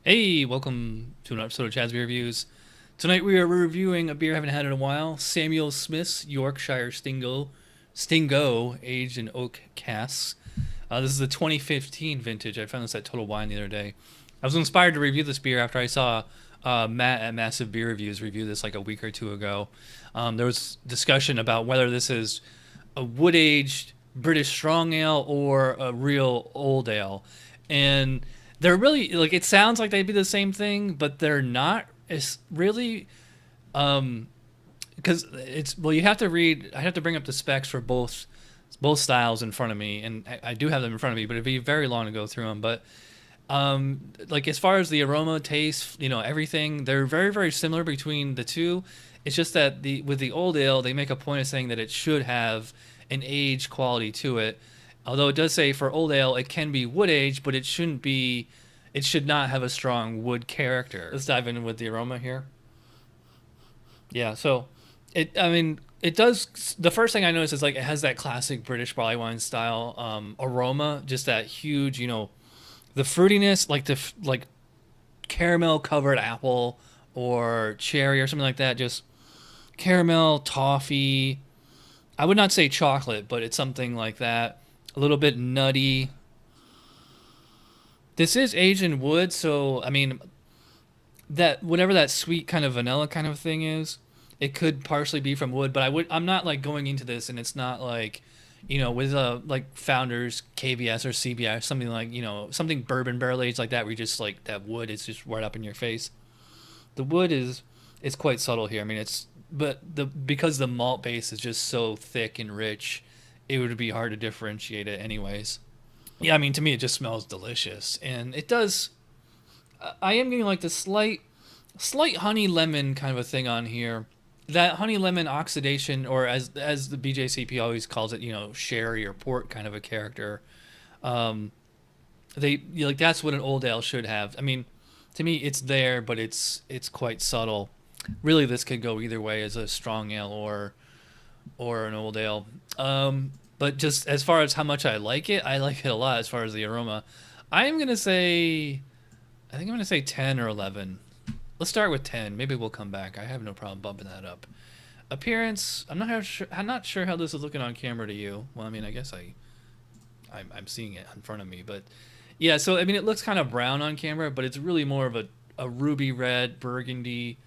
Hey, welcome to an episode of Chad's Beer Reviews. Tonight we are reviewing a beer I haven't had in a while, Samuel Smith's Yorkshire Stingo, aged in oak casks. This is the 2015 vintage. I found this at Total Wine the other day. I was inspired to review this beer after I saw Matt at Massive Beer Reviews review this like a week or two ago. There was discussion about whether this is a wood-aged British strong ale or a real old ale, and they're really like it sounds like they'd be the same thing, but they're not. It's really because it's well, you have to read. I have to bring up the specs for both styles in front of me, and I do have them in front of me, but it'd be very long to go through them. But like as far as the aroma, taste, everything, they're very very similar between the two. It's just that with the old ale, they make a point of saying that it should have an age quality to it. Although it does say for old ale it can be wood aged, but it shouldn't be. It should not have a strong wood character. Let's dive in with the aroma here. Yeah, so it. I mean, it does. The first thing I noticed is like it has that classic British barley wine style aroma, just that huge, the fruitiness, like like caramel covered apple or cherry or something like that. Just caramel, toffee. I would not say chocolate, but it's something like that. A little bit nutty. This is aged in wood, so I mean that whatever that sweet kind of vanilla kind of thing is, it could partially be from wood. But I'm not like going into this, and it's not like, with like Founders KBS or CBS, something like something bourbon barrel aged like that, where you just like that wood is just right up in your face. The wood is quite subtle here. I mean, it's but the because the malt base is just so thick and rich, it would be hard to differentiate it anyways. Yeah, I mean, to me, it just smells delicious, and it does. I am getting like the slight honey lemon kind of a thing on here. That honey lemon oxidation, or as the BJCP always calls it, sherry or port kind of a character. Um, like that's what an old ale should have. I mean, to me, it's there, but it's quite subtle. Really, this could go either way as a strong ale or an old ale. But just as far as how much I like it a lot. As far as the aroma, I'm gonna say, I think I'm gonna say 10 or 11. Let's start with 10. Maybe we'll come back. I have no problem bumping that up. Appearance, I'm not sure how this is looking on camera to you. Well, I mean, I guess I'm seeing it in front of me, but yeah. So I mean, it looks kind of brown on camera, but it's really more of a ruby red, burgundy.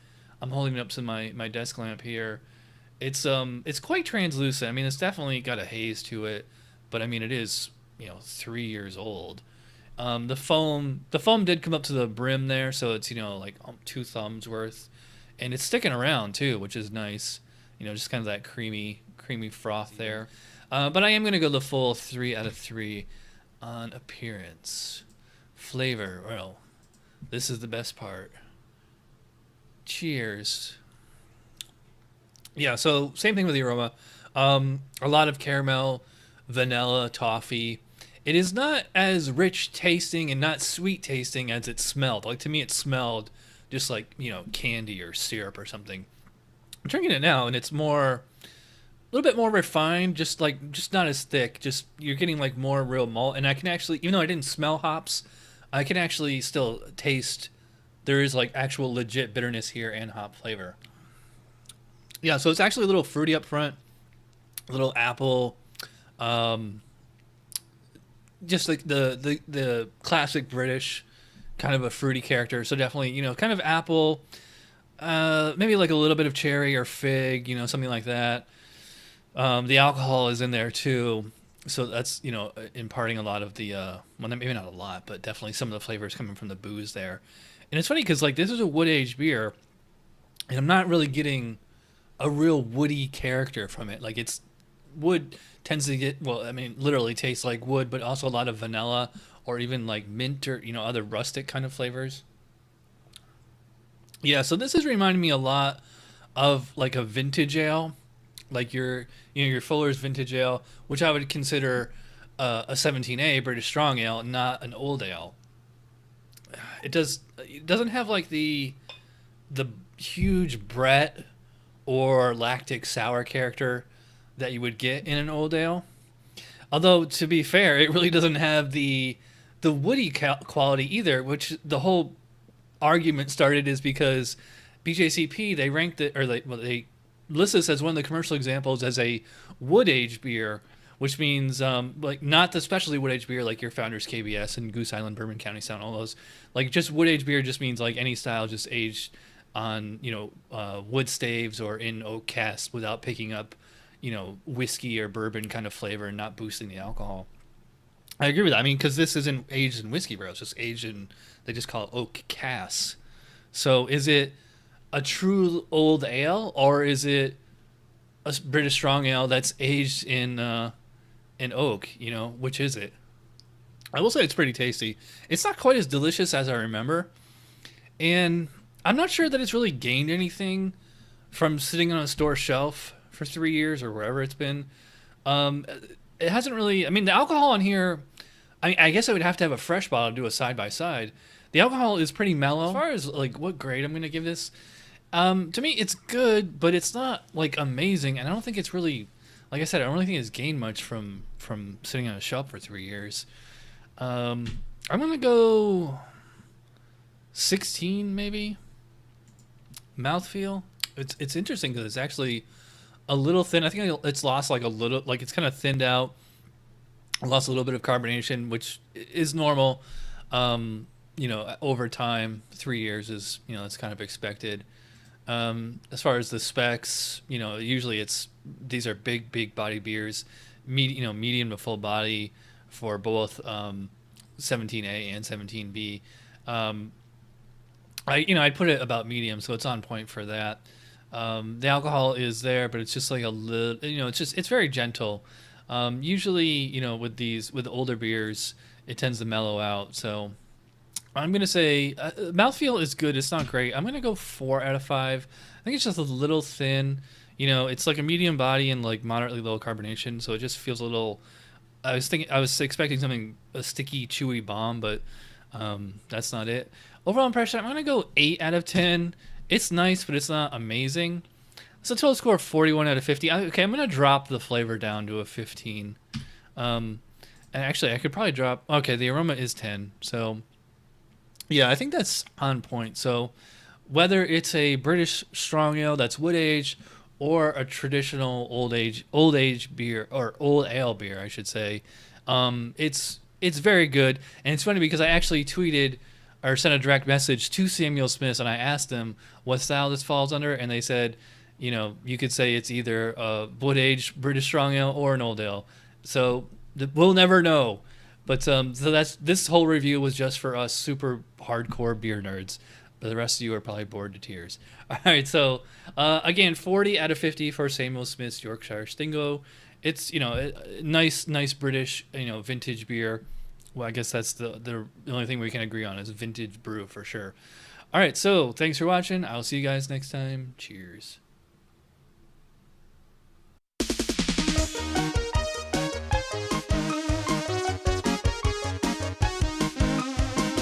I'm holding it up to my desk lamp here. It's quite translucent. I mean, it's definitely got a haze to it, but I mean, it is 3 years old. The foam did come up to the brim there, so it's like two thumbs worth, and it's sticking around too, which is nice. Just kind of that creamy froth there. But I am gonna go the full 3 out of 3 on appearance. Flavor, well, this is the best part. Cheers. Yeah, so same thing with the aroma. A lot of caramel, vanilla, toffee. It is not as rich tasting and not sweet tasting as it smelled. Like to me, it smelled just like candy or syrup or something. I'm drinking it now, and it's a little bit more refined. Just not as thick. Just you're getting like more real malt, and I can actually, even though I didn't smell hops, I can actually still taste. There is like actual legit bitterness here and hop flavor. Yeah, so it's actually a little fruity up front, a little apple, um, just like the classic British kind of a fruity character. So definitely, kind of apple, maybe like a little bit of cherry or fig, something like that. The alcohol is in there too, so that's imparting a lot of the well, maybe not a lot, but definitely some of the flavors coming from the booze there. And it's funny because like this is a wood aged beer, and I'm not really getting a real woody character from it. Like it's wood tends to get, well, I mean, literally tastes like wood, but also a lot of vanilla or even like mint or other rustic kind of flavors. Yeah, so this is reminding me a lot of like a vintage ale, like your Fuller's vintage ale, which I would consider a 17A British strong ale, not an old ale. It doesn't have like the huge Brett or lactic sour character that you would get in an old ale. Although to be fair, it really doesn't have the woody quality either, which the whole argument started is because BJCP, they ranked it, or they list this as one of the commercial examples as a wood aged beer, which means like not the specialty wood aged beer like your Founders KBS and Goose Island, Bourbon County Sound, all those. Like just wood aged beer just means like any style just aged on wood staves or in oak casks without picking up whiskey or bourbon kind of flavor and not boosting the alcohol. I agree with that. I mean, because this isn't aged in whiskey barrels, just aged in, they just call it oak casks. So is it a true old ale, or is it a British strong ale that's aged in oak? Which is it? I will say it's pretty tasty. It's not quite as delicious as I remember, and I'm not sure that it's really gained anything from sitting on a store shelf for 3 years or wherever it's been. It hasn't really. I mean, the alcohol on here. I guess I would have to have a fresh bottle to do a side by side. The alcohol is pretty mellow. As far as like what grade I'm gonna give this, to me it's good, but it's not like amazing, and I don't think it's really, like I said, I don't really think it's gained much from sitting on a shelf for 3 years. I'm gonna go 16 maybe. Mouthfeel. It's interesting because it's actually a little thin. I think it's lost like a little, like it's kind of thinned out. Lost a little bit of carbonation, which is normal. Over time, 3 years is, it's kind of expected. As far as the specs, usually these are big body beers, medium to full body for both 17A and 17B. I'd put it about medium, so it's on point for that. The alcohol is there, but it's just like a little, it's very gentle. Usually, with older beers, it tends to mellow out. So I'm going to say mouthfeel is good. It's not great. I'm going to go 4 out of 5. I think it's just a little thin. It's like a medium body and like moderately low carbonation. So it just feels a little, I was expecting something, a sticky, chewy bomb, but that's not it. Overall impression, I'm going to go 8 out of 10. It's nice, but it's not amazing. It's a total score of 41 out of 50. Okay, I'm going to drop the flavor down to a 15. And actually, I could probably drop... Okay, the aroma is 10. So, yeah, I think that's on point. So, whether it's a British strong ale that's wood-aged or a traditional old age beer, or old ale beer, I should say, it's very good. And it's funny because I actually tweeted or sent a direct message to Samuel Smith, and I asked them what style this falls under, and they said... you could say it's either a wood-aged British strong ale or an old ale. So we'll never know. But so this whole review was just for us super hardcore beer nerds. But the rest of you are probably bored to tears. All right, so again, 40 out of 50 for Samuel Smith's Yorkshire Stingo. It's nice British vintage beer. Well, I guess that's the only thing we can agree on is vintage brew for sure. All right, so thanks for watching. I'll see you guys next time. Cheers.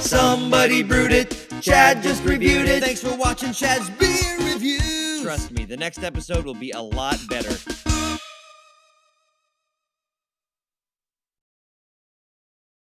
Somebody brewed it, Chad just reviewed it. Thanks for watching Chad's Beer Reviews. Trust me, the next episode will be a lot better.